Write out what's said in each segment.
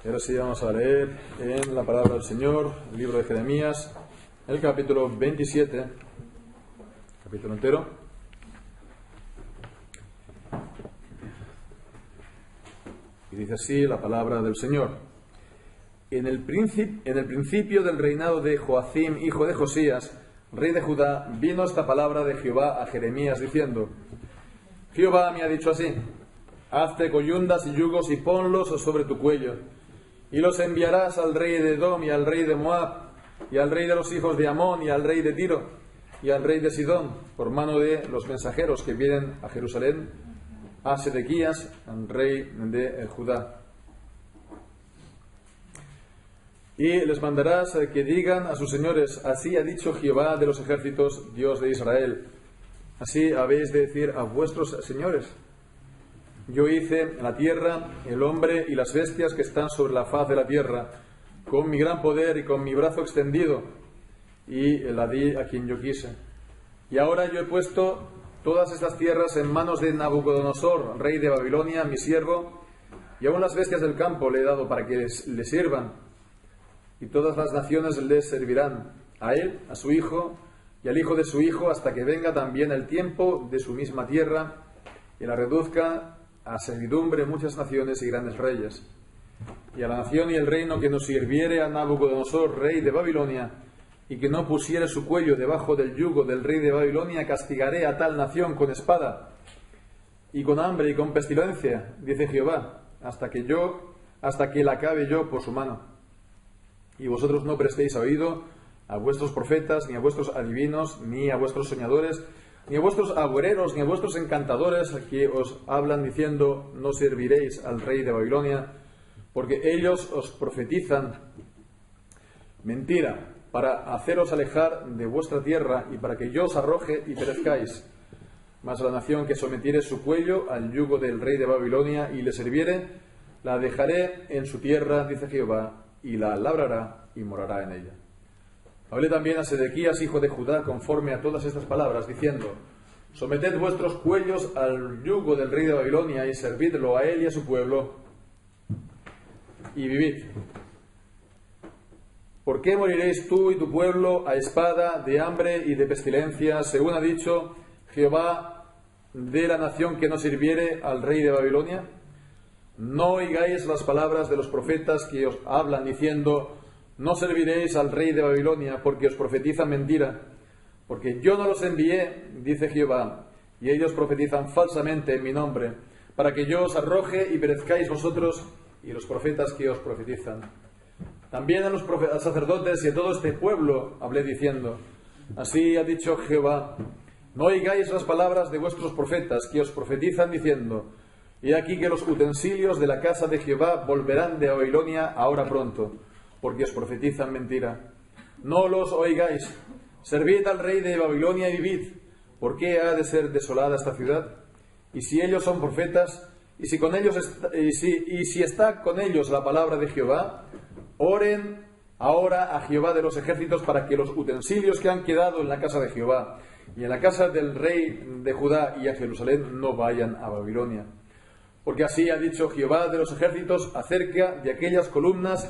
Y ahora sí vamos a leer en la palabra del Señor, el libro de Jeremías, el capítulo 27, capítulo entero. Y dice así la palabra del Señor. En el principio del reinado de Joacim, hijo de Josías, rey de Judá, vino esta palabra de Jehová a Jeremías diciendo: Jehová me ha dicho así: hazte coyundas y yugos y ponlos sobre tu cuello, y los enviarás al rey de Edom y al rey de Moab, y al rey de los hijos de Amón, y al rey de Tiro, y al rey de Sidón, por mano de los mensajeros que vienen a Jerusalén, a Sedequías, rey de Judá. Y les mandarás que digan a sus señores: así ha dicho Jehová de los ejércitos, Dios de Israel. Así habéis de decir a vuestros señores: yo hice la tierra, el hombre y las bestias que están sobre la faz de la tierra, con mi gran poder y con mi brazo extendido, y la di a quien yo quise. Y ahora yo he puesto todas estas tierras en manos de Nabucodonosor, rey de Babilonia, mi siervo, y aún las bestias del campo le he dado para que le sirvan, y todas las naciones le servirán, a él, a su hijo, y al hijo de su hijo, hasta que venga también el tiempo de su misma tierra, y la reduzca a servidumbre muchas naciones y grandes reyes. Y a la nación y el reino que nos sirviere a Nabucodonosor, rey de Babilonia, y que no pusiere su cuello debajo del yugo del rey de Babilonia, castigaré a tal nación con espada, y con hambre y con pestilencia, dice Jehová, hasta que la acabe yo por su mano. Y vosotros no prestéis oído a vuestros profetas, ni a vuestros adivinos, ni a vuestros soñadores, ni a vuestros agoreros, ni a vuestros encantadores que os hablan diciendo: no serviréis al rey de Babilonia, porque ellos os profetizan mentira para haceros alejar de vuestra tierra y para que yo os arroje y perezcáis. Mas la nación que sometiere su cuello al yugo del rey de Babilonia y le serviere, la dejaré en su tierra, dice Jehová, y la labrará y morará en ella. Hablé también a Sedequías, hijo de Judá, conforme a todas estas palabras, diciendo: someted vuestros cuellos al yugo del rey de Babilonia y servidlo a él y a su pueblo, y vivid. ¿Por qué moriréis tú y tu pueblo a espada, de hambre y de pestilencia, según ha dicho Jehová de la nación que no sirviere al rey de Babilonia? No oigáis las palabras de los profetas que os hablan diciendo: no serviréis al rey de Babilonia, porque os profetizan mentira, porque yo no los envié, dice Jehová, y ellos profetizan falsamente en mi nombre, para que yo os arroje y perezcáis vosotros y los profetas que os profetizan. También a los sacerdotes y a todo este pueblo hablé diciendo: así ha dicho Jehová, no oigáis las palabras de vuestros profetas que os profetizan diciendo: he aquí que los utensilios de la casa de Jehová volverán de Babilonia ahora pronto, porque os profetizan mentira. No los oigáis. Servid al rey de Babilonia y vivid. ¿Por qué ha de ser desolada esta ciudad? Y si ellos son profetas, y si está con ellos la palabra de Jehová, oren ahora a Jehová de los ejércitos para que los utensilios que han quedado en la casa de Jehová y en la casa del rey de Judá y a Jerusalén no vayan a Babilonia. Porque así ha dicho Jehová de los ejércitos acerca de aquellas columnas,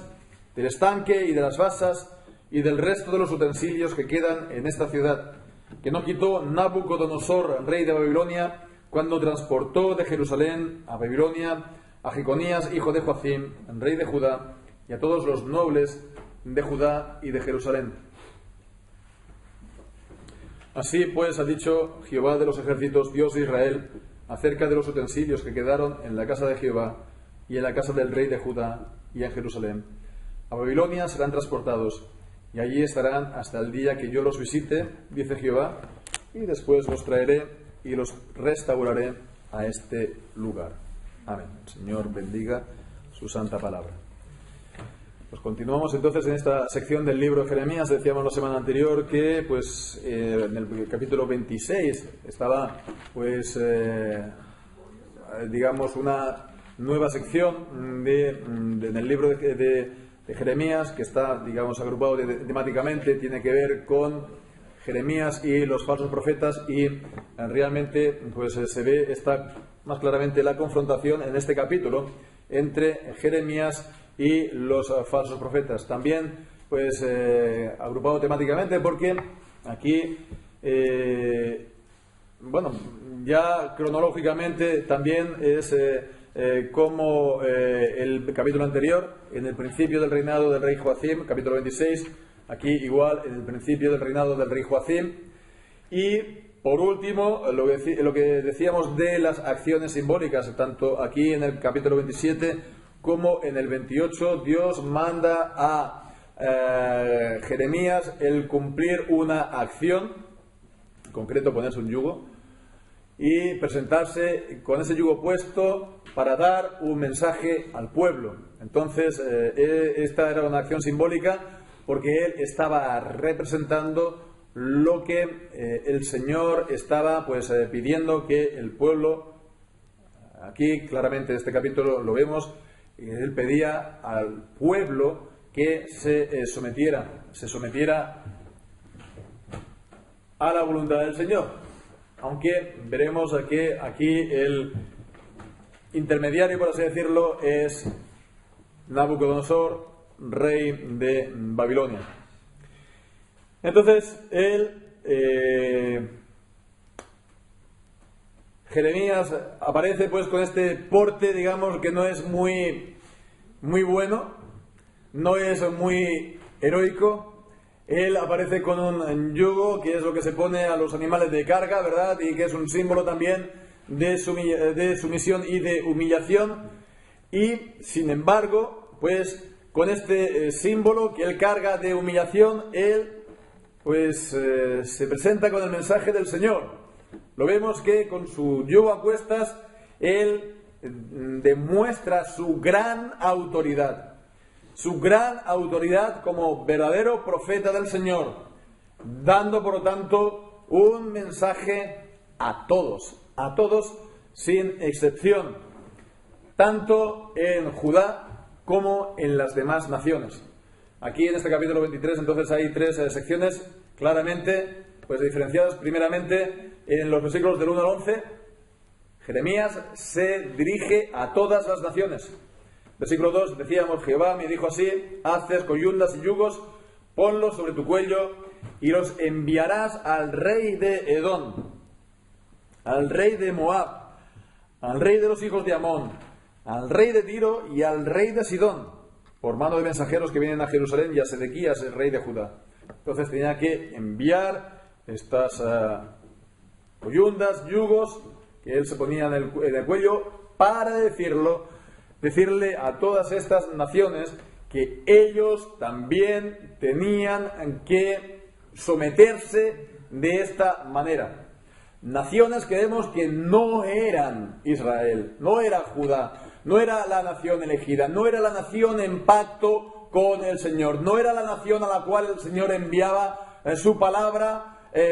del estanque y de las basas y del resto de los utensilios que quedan en esta ciudad, que no quitó Nabucodonosor, rey de Babilonia, cuando transportó de Jerusalén a Babilonia a Jeconías, hijo de Joacim, rey de Judá, y a todos los nobles de Judá y de Jerusalén. Así pues ha dicho Jehová de los ejércitos, Dios de Israel, acerca de los utensilios que quedaron en la casa de Jehová y en la casa del rey de Judá y en Jerusalén. A Babilonia serán transportados, y allí estarán hasta el día que yo los visite, dice Jehová, y después los traeré y los restauraré a este lugar. Amén. El Señor bendiga su santa palabra. Pues continuamos entonces en esta sección del libro de Jeremías. Decíamos la semana anterior que en el capítulo 26 estaba digamos una nueva sección en el libro de Jeremías, que está, digamos, agrupado temáticamente, tiene que ver con Jeremías y los falsos profetas, y realmente se ve, está más claramente la confrontación en este capítulo entre Jeremías y los falsos profetas. También, pues, agrupado temáticamente, porque aquí, bueno, ya cronológicamente también es como el capítulo anterior, en el principio del reinado del rey Joacim, capítulo 26, aquí igual en el principio del reinado del rey Joacim. Y por último, lo que decíamos de las acciones simbólicas, tanto aquí en el capítulo 27 como en el 28, Dios manda a Jeremías el cumplir una acción, en concreto ponerse un yugo, y presentarse con ese yugo puesto para dar un mensaje al pueblo. Entonces, esta era una acción simbólica porque él estaba representando lo que el Señor estaba, pues, pidiendo que el pueblo, aquí claramente en este capítulo lo vemos, él pedía al pueblo que se sometiera a la voluntad del Señor. Aunque veremos que aquí el intermediario, por así decirlo, es Nabucodonosor, rey de Babilonia. Entonces, Jeremías aparece pues con este porte, digamos, que no es muy bueno, no es muy heroico. Él aparece con un yugo, que es lo que se pone a los animales de carga, ¿verdad? Y que es un símbolo también de sumisión y de humillación. Y, sin embargo, pues con este símbolo que él carga de humillación, él pues se presenta con el mensaje del Señor. Lo vemos que con su yugo a cuestas, él demuestra su gran autoridad. Su gran autoridad como verdadero profeta del Señor, dando por lo tanto un mensaje a todos sin excepción, tanto en Judá como en las demás naciones. Aquí en este capítulo 23 entonces hay tres secciones claramente pues diferenciadas. Primeramente, en los versículos del 1 al 11, Jeremías se dirige a todas las naciones. Versículo 2, decíamos, Jehová me dijo así, haces coyundas y yugos, ponlos sobre tu cuello y los enviarás al rey de Edom, al rey de Moab, al rey de los hijos de Amón, al rey de Tiro y al rey de Sidón, por mano de mensajeros que vienen a Jerusalén, y a Sedequías, el rey de Judá. Entonces tenía que enviar estas coyundas, yugos, que él se ponía en el cuello, para decirle a todas estas naciones que ellos también tenían que someterse de esta manera. Naciones que vemos que no eran Israel, no era Judá, no era la nación elegida, no era la nación en pacto con el Señor, no era la nación a la cual el Señor enviaba su palabra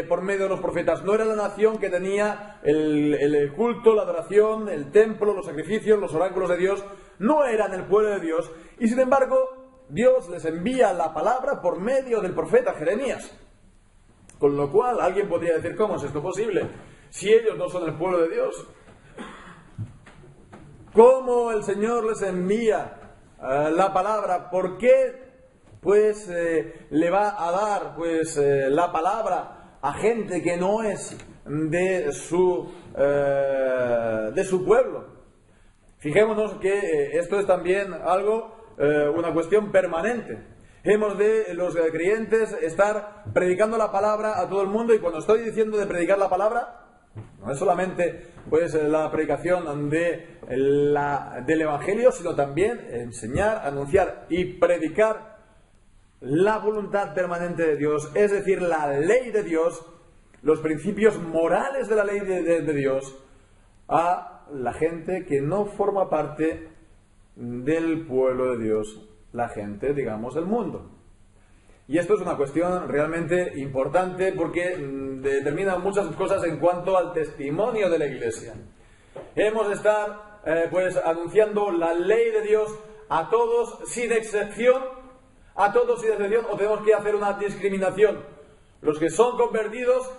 por medio de los profetas, no era la nación que tenía el culto, la adoración, el templo, los sacrificios, los oráculos de Dios, no eran el pueblo de Dios, y sin embargo Dios les envía la palabra por medio del profeta Jeremías. Con lo cual alguien podría decir, ¿cómo es esto posible? Si ellos no son el pueblo de Dios, ¿cómo el Señor les envía la palabra? ¿Por qué pues le va a dar pues la palabra a gente que no es de su pueblo? Fijémonos que esto es también algo, una cuestión permanente. Hemos de los creyentes estar predicando la palabra a todo el mundo, y cuando estoy diciendo de predicar la palabra, no es solamente pues la predicación del Evangelio, sino también enseñar, anunciar y predicar la voluntad permanente de Dios, es decir, la ley de Dios, los principios morales de la ley de Dios, a la gente que no forma parte del pueblo de Dios, la gente, digamos, del mundo. Y esto es una cuestión realmente importante porque determina muchas cosas en cuanto al testimonio de la Iglesia. Hemos de estar pues anunciando la ley de Dios a todos sin excepción, o tenemos que hacer una discriminación. Los que son convertidos,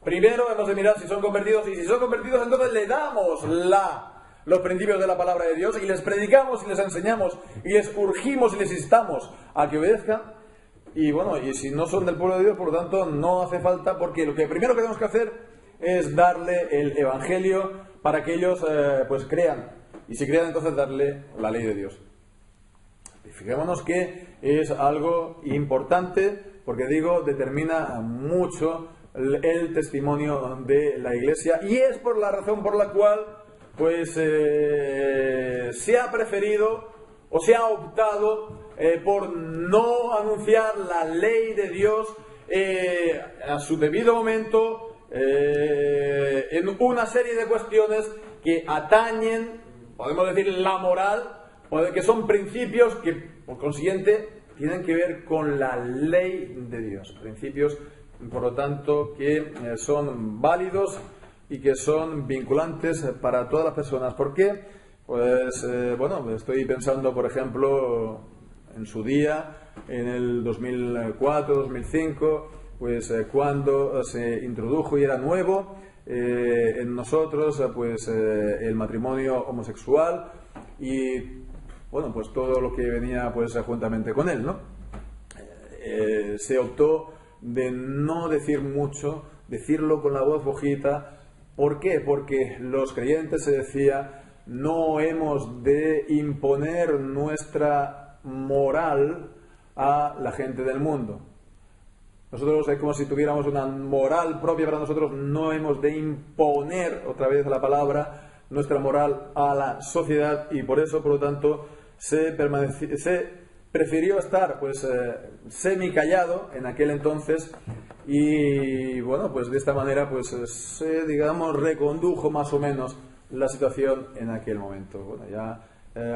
primero hemos de mirar si son convertidos, y si son convertidos entonces le damos los principios de la palabra de Dios y les predicamos y les enseñamos y les urgimos y les instamos a que obedezcan. Y bueno, y si no son del pueblo de Dios, por lo tanto, no hace falta, porque lo que primero que tenemos que hacer es darle el Evangelio para que ellos pues crean. Y si crean, entonces darle la ley de Dios. Y fijémonos que es algo importante, porque digo, determina mucho el testimonio de la Iglesia, y es por la razón por la cual pues se ha preferido o se ha optado por no anunciar la ley de Dios a su debido momento en una serie de cuestiones que atañen, podemos decir, la moral, que son principios que, por consiguiente, tienen que ver con la ley de Dios. Principios, por lo tanto, que son válidos y que son vinculantes para todas las personas. ¿Por qué? Pues, bueno, estoy pensando, por ejemplo, en su día, en el 2004, 2005, pues cuando se introdujo y era nuevo en nosotros, pues el matrimonio homosexual y bueno, pues todo lo que venía pues juntamente con él, ¿no? Se optó de no decir mucho, decirlo con la voz bajita. ¿Por qué? Porque los creyentes, se decía, no hemos de imponer nuestra moral a la gente del mundo. Nosotros es como si tuviéramos una moral propia para nosotros, no hemos de imponer, otra vez la palabra, nuestra moral a la sociedad, y por eso, por lo tanto, se prefirió estar pues semicallado en aquel entonces, y bueno, pues de esta manera pues se, digamos, recondujo más o menos la situación en aquel momento. Bueno, ya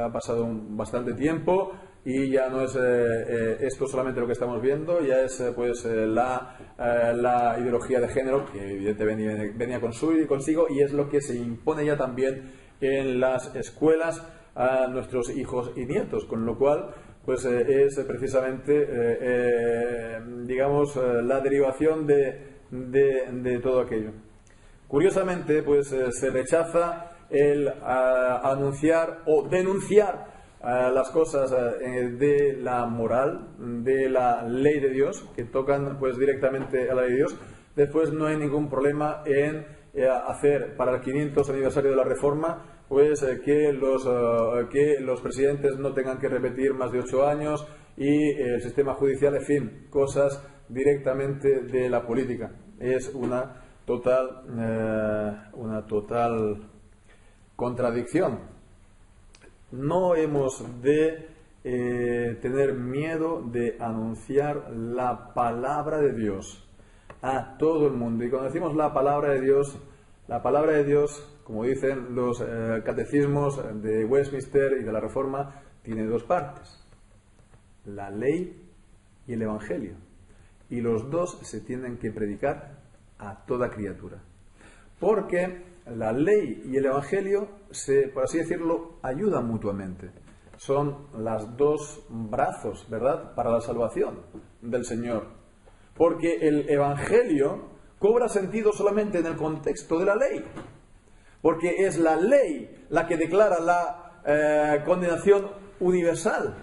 ha pasado bastante tiempo y ya no es esto solamente lo que estamos viendo, ya es pues la ideología de género, que evidentemente venía consigo, y es lo que se impone ya también en las escuelas a nuestros hijos y nietos, con lo cual pues es precisamente digamos la derivación de todo aquello. Curiosamente, pues se rechaza el anunciar o denunciar las cosas de la moral, de la ley de Dios, que tocan pues directamente a la ley de Dios. Después no hay ningún problema en hacer para el 500 aniversario de la Reforma pues que los presidentes no tengan que repetir más de 8 años y el sistema judicial, en fin, cosas directamente de la política. Es una total contradicción. No hemos de tener miedo de anunciar la palabra de Dios a todo el mundo. Y cuando decimos la palabra de Dios, como dicen los catecismos de Westminster y de la Reforma, tiene dos partes: la ley y el Evangelio. Y los dos se tienen que predicar a toda criatura. Porque la ley y el Evangelio, por así decirlo, ayudan mutuamente. Son los dos brazos, ¿verdad?, para la salvación del Señor. Porque el Evangelio cobra sentido solamente en el contexto de la ley. Porque es la ley la que declara la condenación universal.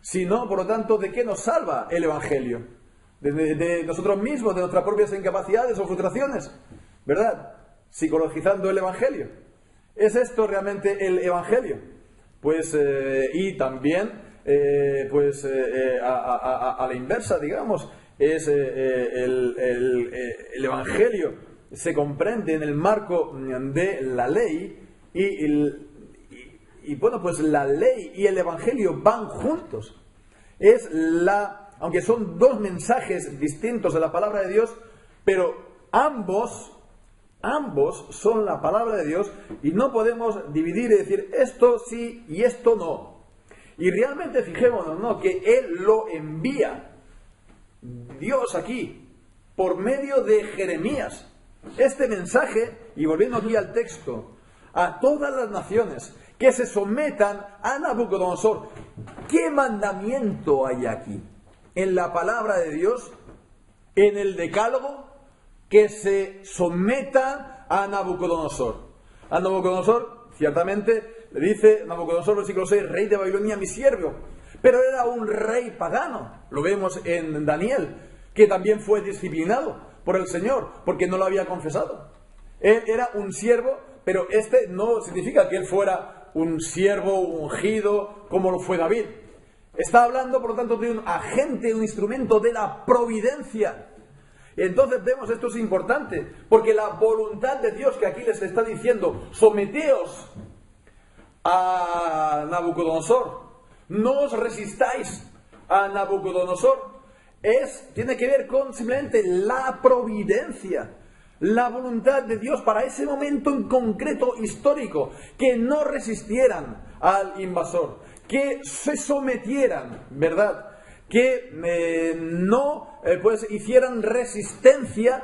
Si no, por lo tanto, ¿de qué nos salva el Evangelio? De nosotros mismos, de nuestras propias incapacidades o frustraciones, ¿verdad? Psicologizando el Evangelio. ¿Es esto realmente el Evangelio? Pues, y también, a la inversa, digamos, es el Evangelio se comprende en el marco de la ley y bueno, pues la ley y el Evangelio van juntos. Aunque son dos mensajes distintos de la palabra de Dios, pero ambos son la palabra de Dios, y no podemos dividir y decir esto sí y esto no. Y realmente fijémonos, ¿no?, que Él lo envía, Dios aquí, por medio de Jeremías, este mensaje, y volviendo aquí al texto, a todas las naciones que se sometan a Nabucodonosor. ¿Qué mandamiento hay aquí? En la palabra de Dios, en el Decálogo, que se sometan a Nabucodonosor. A Nabucodonosor, ciertamente, le dice Nabucodonosor, versículo 6, rey de Babilonia, mi siervo. Pero era un rey pagano. Lo vemos en Daniel, que también fue disciplinado por el Señor, porque no lo había confesado. Él era un siervo, pero este no significa que él fuera un siervo ungido como lo fue David. Está hablando, por lo tanto, de un agente, un instrumento de la providencia. Entonces vemos, esto es importante, porque la voluntad de Dios que aquí les está diciendo, someteos a Nabucodonosor, no os resistáis a Nabucodonosor, tiene que ver con simplemente la providencia, la voluntad de Dios para ese momento en concreto histórico, que no resistieran al invasor, que se sometieran, ¿verdad?, que no pues hicieran resistencia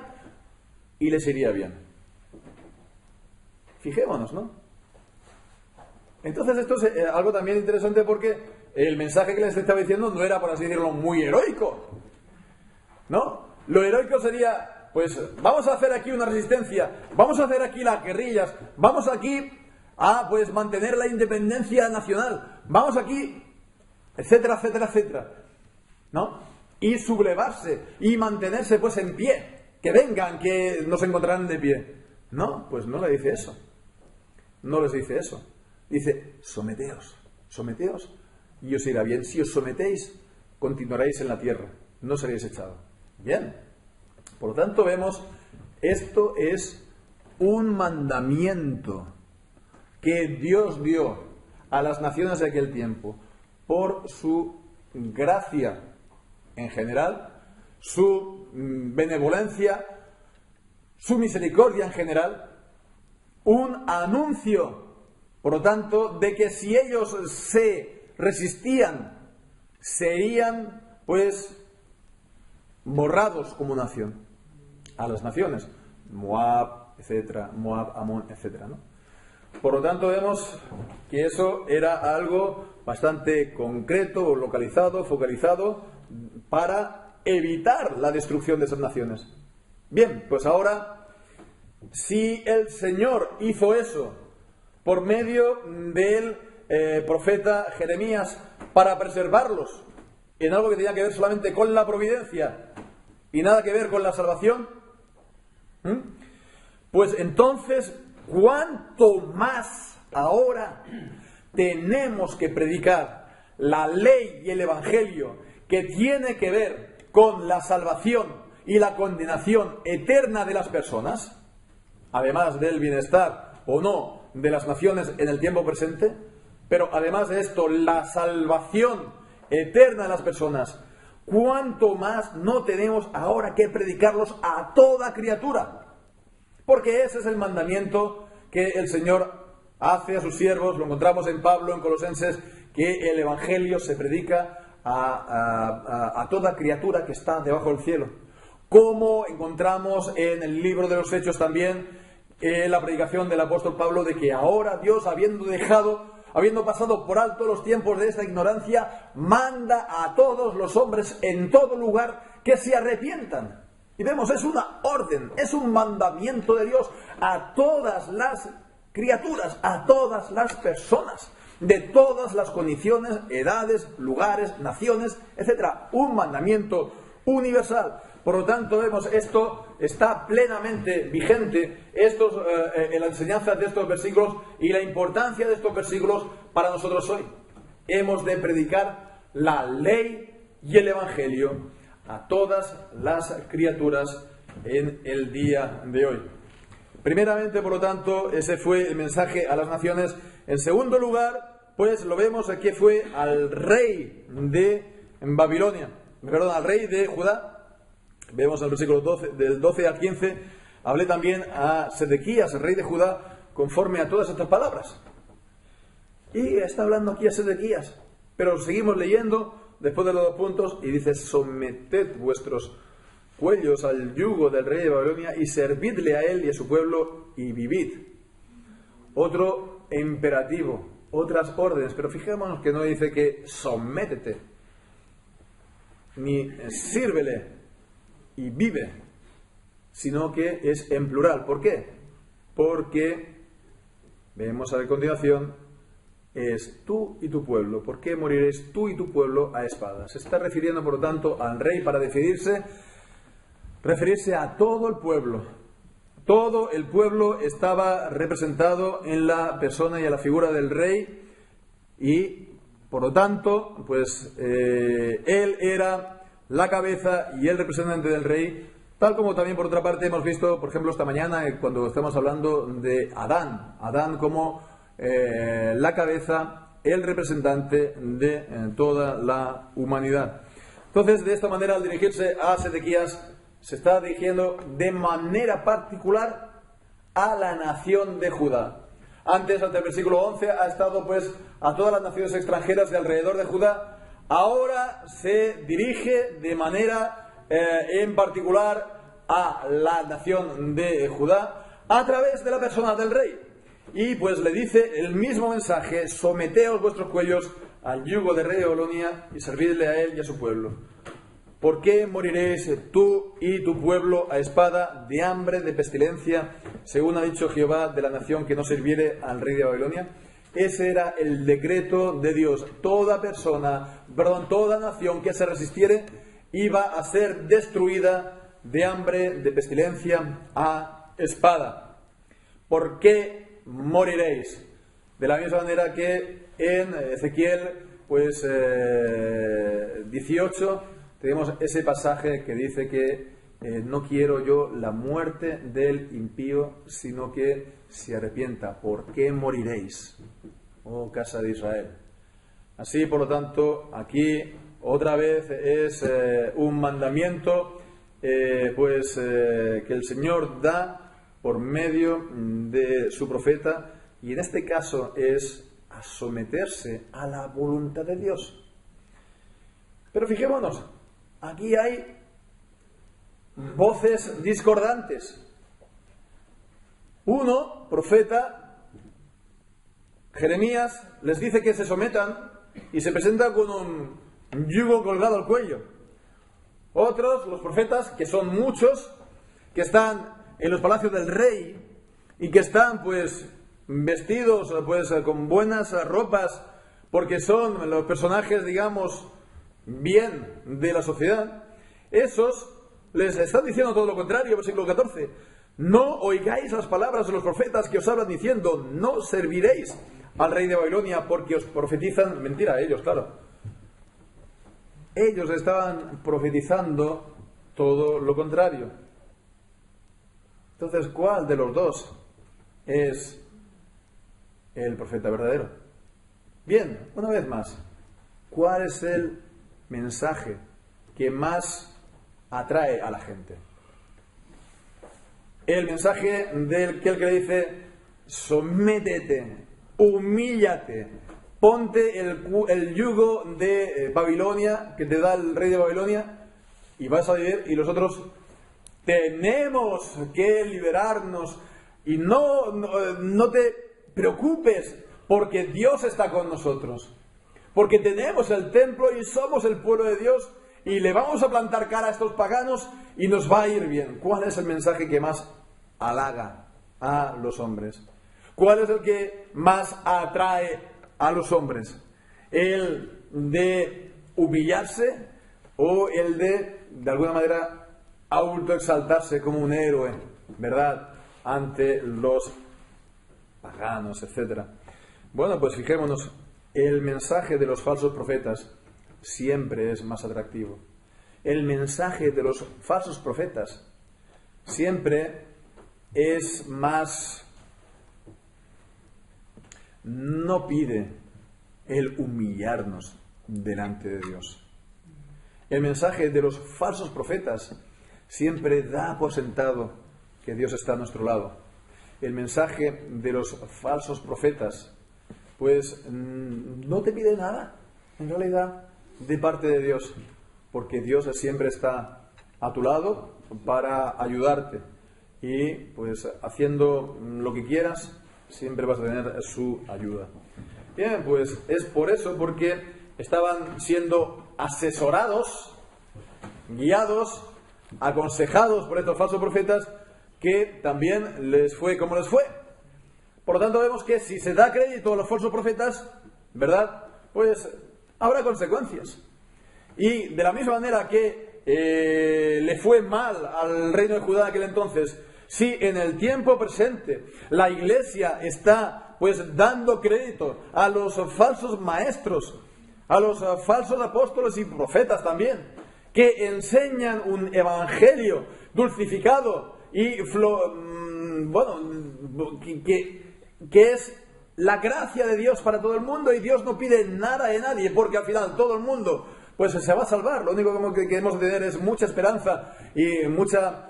y les iría bien. Fijémonos, ¿no? Entonces esto es algo también interesante, porque el mensaje que les estaba diciendo no era, por así decirlo, muy heroico, ¿no? Lo heroico sería, pues vamos a hacer aquí una resistencia, vamos a hacer aquí las guerrillas, vamos aquí a pues mantener la independencia nacional, vamos aquí, etcétera, etcétera, etcétera, ¿no? Y sublevarse y mantenerse pues en pie, que vengan, que nos encontrarán de pie. No, pues no le dice eso, no les dice eso. Dice, someteos, someteos y os irá bien. Si os sometéis, continuaréis en la tierra, no seréis echados. Bien, por lo tanto vemos, esto es un mandamiento que Dios dio a las naciones de aquel tiempo por su gracia en general, su benevolencia, su misericordia en general, un anuncio, por lo tanto, de que si ellos se resistían, serían pues borrados como nación a las naciones, Moab, etcétera, Moab, Amón, etcétera, ¿no? Por lo tanto, vemos que eso era algo bastante concreto, localizado, focalizado, para evitar la destrucción de esas naciones. Bien, pues ahora, si el Señor hizo eso por medio del profeta Jeremías para preservarlos en algo que tenía que ver solamente con la providencia y nada que ver con la salvación, pues entonces, ¿cuánto más ahora tenemos que predicar la ley y el evangelio que tiene que ver con la salvación y la condenación eterna de las personas, además del bienestar o no de las naciones en el tiempo presente, pero además de esto, la salvación eterna de las personas? ¿Cuánto más no tenemos ahora que predicarlos a toda criatura? Porque ese es el mandamiento que el Señor hace a sus siervos. Lo encontramos en Pablo, en Colosenses, que el evangelio se predica a toda criatura que está debajo del cielo. Como encontramos en el libro de los Hechos también, la predicación del apóstol Pablo, de que ahora Dios, habiendo pasado por alto los tiempos de esta ignorancia, manda a todos los hombres en todo lugar que se arrepientan. Y vemos, es una orden, es un mandamiento de Dios a todas las criaturas, a todas las personas, de todas las condiciones, edades, lugares, naciones, etcétera. Un mandamiento universal. Por lo tanto, vemos, esto está plenamente vigente, en la enseñanza de estos versículos y la importancia de estos versículos para nosotros hoy. Hemos de predicar la ley y el evangelio a todas las criaturas en el día de hoy. Primeramente, por lo tanto, ese fue el mensaje a las naciones. En segundo lugar, pues lo vemos aquí, fue al rey de Babilonia, al rey de Judá. Vemos en el versículo 12, del 12 al 15, hablé también a Sedequías, el rey de Judá, conforme a todas estas palabras. Y está hablando aquí a Sedequías, pero seguimos leyendo después de los 2 puntos y dice: someted vuestros cuellos al yugo del rey de Babilonia y servidle a él y a su pueblo y vivid. Otro imperativo, otras órdenes, pero fijémonos que no dice que sométete, ni sírvele y vive, sino que es en plural. ¿Por qué? Porque vemos a continuación es tú y tu pueblo. ¿Por qué moriréis tú y tu pueblo a espada? Se está refiriendo, por lo tanto, al rey para referirse a todo el pueblo. Todo el pueblo estaba representado en la persona y en la figura del rey y, por lo tanto, pues él era la cabeza y el representante del rey, tal como también por otra parte hemos visto, por ejemplo, esta mañana cuando estamos hablando de Adán como la cabeza, el representante de toda la humanidad. Entonces, de esta manera, al dirigirse a Sedequías, se está dirigiendo de manera particular a la nación de Judá. Antes, ante el versículo 11, ha estado pues a todas las naciones extranjeras de alrededor de Judá. Ahora se dirige de manera en particular a la nación de Judá a través de la persona del rey. Y pues le dice el mismo mensaje: someteos vuestros cuellos al yugo del rey de Babilonia y servidle a él y a su pueblo. ¿Por qué moriréis tú y tu pueblo a espada, de hambre, de pestilencia, según ha dicho Jehová, de la nación que no sirviere al rey de Babilonia? Ese era el decreto de Dios. Toda nación que se resistiere iba a ser destruida de hambre, de pestilencia, a espada. ¿Por qué moriréis? De la misma manera que en Ezequiel, pues 18, tenemos ese pasaje que dice que no quiero yo la muerte del impío, sino que se arrepienta. ¿Por qué moriréis, oh casa de Israel? Así, por lo tanto, aquí otra vez es un mandamiento que el Señor da por medio de su profeta, y en este caso es a someterse a la voluntad de Dios. Pero fijémonos, aquí hay voces discordantes. Uno, profeta, Jeremías, les dice que se sometan y se presenta con un yugo colgado al cuello. Otros, los profetas, que son muchos, que están en los palacios del rey y que están pues vestidos pues con buenas ropas, porque son los personajes, digamos, bien de la sociedad. Esos les están diciendo todo lo contrario, versículo 14. No oigáis las palabras de los profetas que os hablan diciendo: no serviréis al rey de Babilonia, porque os profetizan mentira. Ellos, claro, ellos estaban profetizando todo lo contrario. Entonces, ¿cuál de los dos es el profeta verdadero? Bien, una vez más, ¿cuál es el mensaje que más atrae a la gente? El mensaje del que le dice: sométete, humíllate, ponte el yugo de Babilonia que te da el rey de Babilonia y vas a vivir. Y los otros: tenemos que liberarnos y no te preocupes, porque Dios está con nosotros, porque tenemos el templo y somos el pueblo de Dios y le vamos a plantar cara a estos paganos y nos va a ir bien. ¿Cuál es el mensaje que más halaga a los hombres? ¿Cuál es el que más atrae a los hombres? ¿El de humillarse o el de alguna manera, autoexaltarse como un héroe, verdad, ante los paganos, etcétera? Bueno, pues fijémonos, el mensaje de los falsos profetas siempre es más atractivo. El mensaje de los falsos profetas siempre es más... no pide el humillarnos delante de Dios. El mensaje de los falsos profetas siempre da por sentado que Dios está a nuestro lado. El mensaje de los falsos profetas pues no te pide nada, en realidad, de parte de Dios, porque Dios siempre está a tu lado para ayudarte y pues haciendo lo que quieras siempre vas a tener su ayuda. Bien, pues es por eso, porque estaban siendo asesorados, guiados, aconsejados por estos falsos profetas, que también les fue como les fue. Por lo tanto, vemos que si se da crédito a los falsos profetas, ¿verdad? Pues habrá consecuencias. Y de la misma manera que le fue mal al reino de Judá en aquel entonces, si en el tiempo presente la Iglesia está pues dando crédito a los falsos maestros, a los falsos apóstoles y profetas también, que enseñan un evangelio dulcificado y que es la gracia de Dios para todo el mundo, y Dios no pide nada de nadie, porque al final todo el mundo pues se va a salvar. Lo único que queremos tener es mucha esperanza y mucha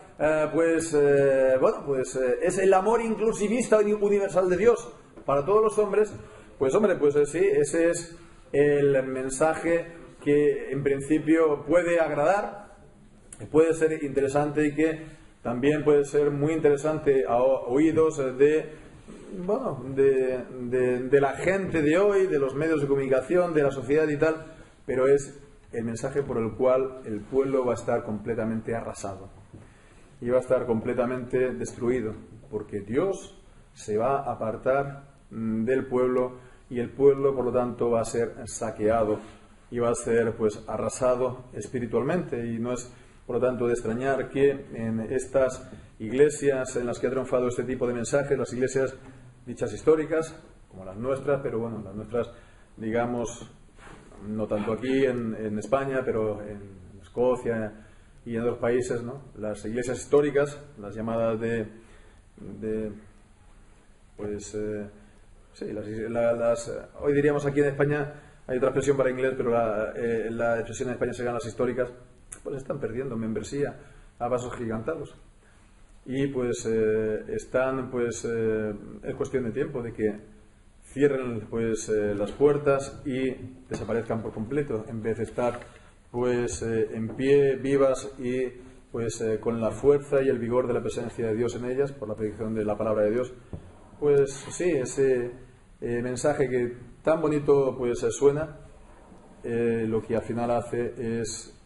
es el amor inclusivista y universal de Dios para todos los hombres. Pues hombre, pues sí, ese es el mensaje que en principio puede agradar, puede ser interesante, y que también puede ser muy interesante a oídos de la gente de hoy, de los medios de comunicación, de la sociedad y tal, pero es el mensaje por el cual el pueblo va a estar completamente arrasado y va a estar completamente destruido, porque Dios se va a apartar del pueblo, y el pueblo por lo tanto va a ser saqueado y va a ser pues arrasado espiritualmente. Y no es por lo tanto de extrañar que en estas iglesias en las que ha triunfado este tipo de mensajes, las iglesias dichas históricas, como las nuestras, pero bueno, las nuestras, digamos, no tanto aquí en España, pero en Escocia y en otros países, ¿no? Las iglesias históricas, las llamadas hoy diríamos aquí en España, hay otra expresión para inglés, pero la expresión en España serían las históricas, pues están perdiendo membresía a pasos gigantados. Y pues están, pues es cuestión de tiempo de que cierren pues las puertas y desaparezcan por completo, en vez de estar pues en pie, vivas y pues con la fuerza y el vigor de la presencia de Dios en ellas, por la predicción de la palabra de Dios. Pues sí, ese mensaje que tan bonito pues suena, lo que al final hace es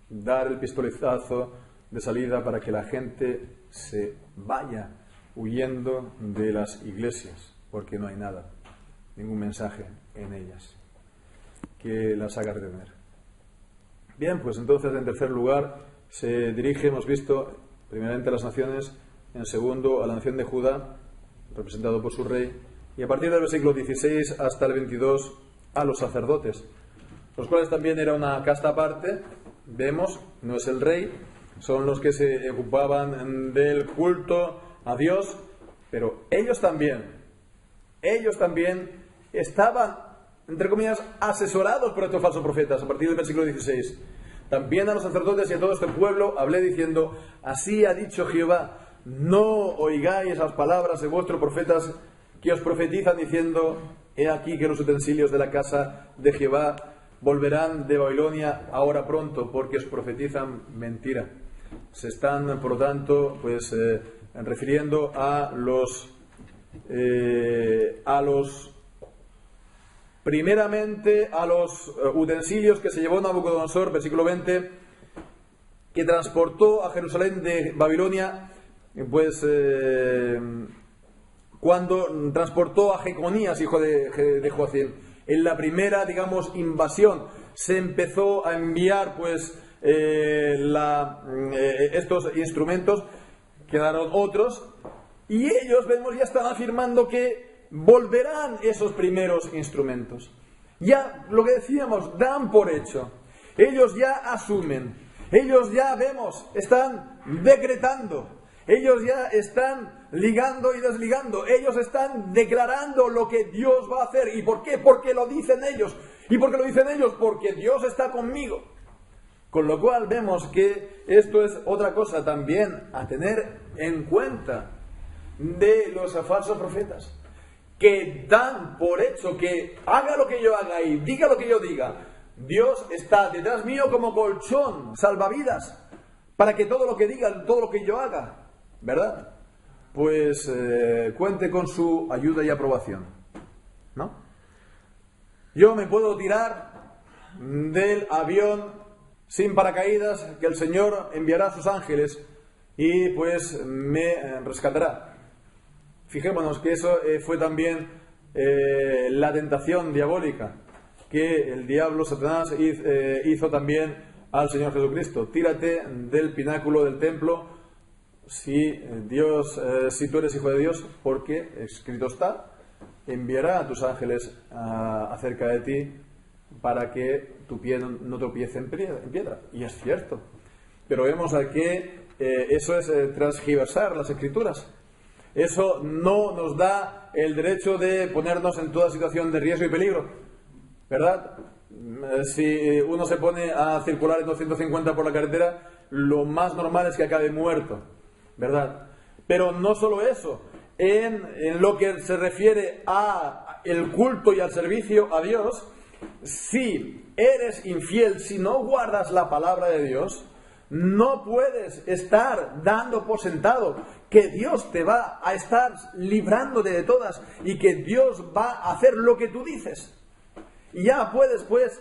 dar el pistoletazo de salida para que la gente se vaya huyendo de las iglesias, porque no hay nada, ningún mensaje en ellas que las haga retener. Bien, pues entonces en tercer lugar se dirige, hemos visto, primeramente a las naciones, en segundo a la nación de Judá, representado por su rey, y a partir del versículo 16 hasta el 22 a los sacerdotes, los cuales también era una casta aparte. Vemos, no es el rey, son los que se ocupaban del culto a Dios, pero ellos también estaban, entre comillas, asesorados por estos falsos profetas. A partir del versículo 16, también a los sacerdotes y a todo este pueblo hablé diciendo: así ha dicho Jehová, no oigáis las palabras de vuestros profetas que os profetizan diciendo: he aquí que los utensilios de la casa de Jehová volverán de Babilonia ahora pronto, porque os profetizan mentira. Se están, por lo tanto, pues refiriendo a los primeramente a los utensilios que se llevó Nabucodonosor, versículo 20, que transportó a Jerusalén de Babilonia, pues cuando transportó a Jeconías, hijo de Joacim. En la primera, digamos, invasión se empezó a enviar pues estos instrumentos, quedaron otros, y ellos, vemos, ya están afirmando que volverán esos primeros instrumentos. Ya, lo que decíamos, dan por hecho. Ellos ya asumen, ellos ya, vemos, están decretando, ellos ya están ligando y desligando, ellos están declarando lo que Dios va a hacer. ¿Y por qué? Porque lo dicen ellos. ¿Y por qué lo dicen ellos? Porque Dios está conmigo. Con lo cual vemos que esto es otra cosa también a tener en cuenta de los falsos profetas, que dan por hecho que haga lo que yo haga y diga lo que yo diga, Dios está detrás mío como colchón, salvavidas, para que todo lo que diga, todo lo que yo haga, ¿verdad? Pues cuente con su ayuda y aprobación, ¿no? Yo me puedo tirar del avión sin paracaídas, que el Señor enviará a sus ángeles y pues me rescatará. Fijémonos que eso fue también la tentación diabólica que el diablo, Satanás, hizo también al Señor Jesucristo. Tírate del pináculo del templo si tú eres hijo de Dios, porque escrito está, enviará a tus ángeles acerca de ti para que tu pie no tropiece en piedra. Y es cierto. Pero vemos que eso es transgiversar las Escrituras. Eso no nos da el derecho de ponernos en toda situación de riesgo y peligro, ¿verdad? Si uno se pone a circular en 250 por la carretera, lo más normal es que acabe muerto, ¿verdad? Pero no solo eso. En lo que se refiere a el culto y al servicio a Dios, si eres infiel, si no guardas la palabra de Dios, no puedes estar dando por sentado que Dios te va a estar librándote de todas y que Dios va a hacer lo que tú dices. Y ya puedes, pues,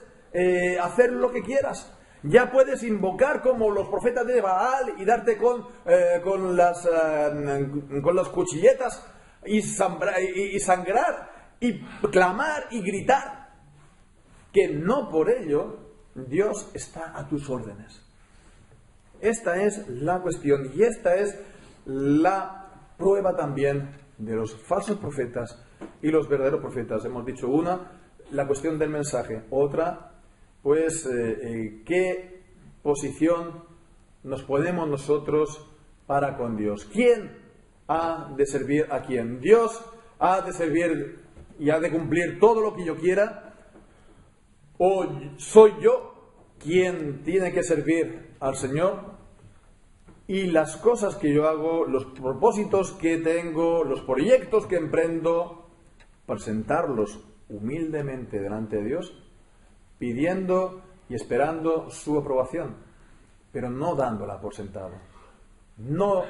hacer lo que quieras. Ya puedes invocar como los profetas de Baal y darte con las cuchilletas y sangrar y clamar y gritar. Que no por ello Dios está a tus órdenes. Esta es la cuestión y esta es la prueba también de los falsos profetas y los verdaderos profetas. Hemos dicho una, la cuestión del mensaje. Otra, pues, ¿qué posición nos ponemos nosotros para con Dios? ¿Quién ha de servir a quién? ¿Dios ha de servir y ha de cumplir todo lo que yo quiera? ¿O soy yo quien tiene que servir al Señor? Y las cosas que yo hago, los propósitos que tengo, los proyectos que emprendo, presentarlos humildemente delante de Dios, pidiendo y esperando su aprobación, pero no dándola por sentado. No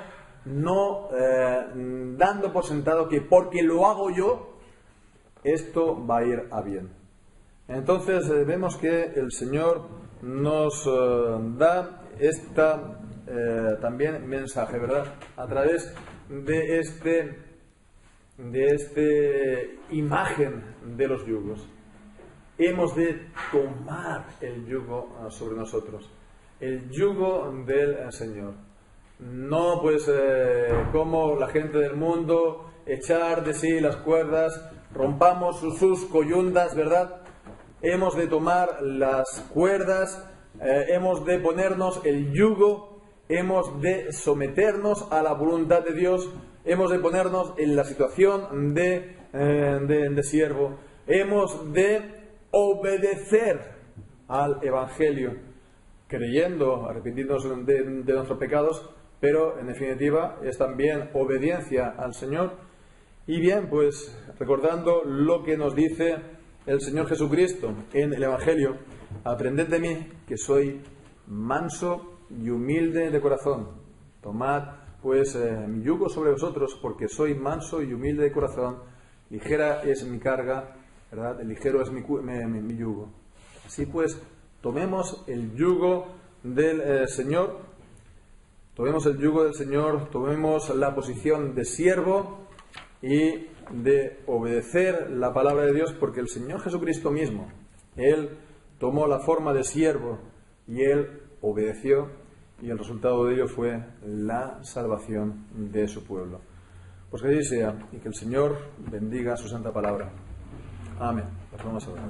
dando por sentado que porque lo hago yo, esto va a ir a bien. Entonces vemos que el Señor nos da esta también mensaje, ¿verdad? A través de este imagen de los yugos. Hemos de tomar el yugo sobre nosotros, el yugo del Señor. No, pues, como la gente del mundo, echar de sí las cuerdas, rompamos sus coyundas, ¿verdad? Hemos de tomar las cuerdas, hemos de ponernos el yugo, hemos de someternos a la voluntad de Dios, hemos de ponernos en la situación de siervo, hemos de obedecer al Evangelio, creyendo, arrepintiéndonos de nuestros pecados, pero en definitiva es también obediencia al Señor. Y bien, pues recordando lo que nos dice el Señor Jesucristo en el Evangelio: aprended de mí, que soy manso y humilde de corazón. Tomad pues mi yugo sobre vosotros, porque soy manso y humilde de corazón. Ligera es mi carga, ¿verdad? Ligero es mi yugo. Así pues, tomemos el yugo del Señor. Tomemos el yugo del Señor, tomemos la posición de siervo y de obedecer la palabra de Dios, porque el Señor Jesucristo mismo, Él tomó la forma de siervo y Él obedeció, y el resultado de ello fue la salvación de su pueblo. Pues que así sea, y que el Señor bendiga su santa palabra. Amén. Vamos a orar.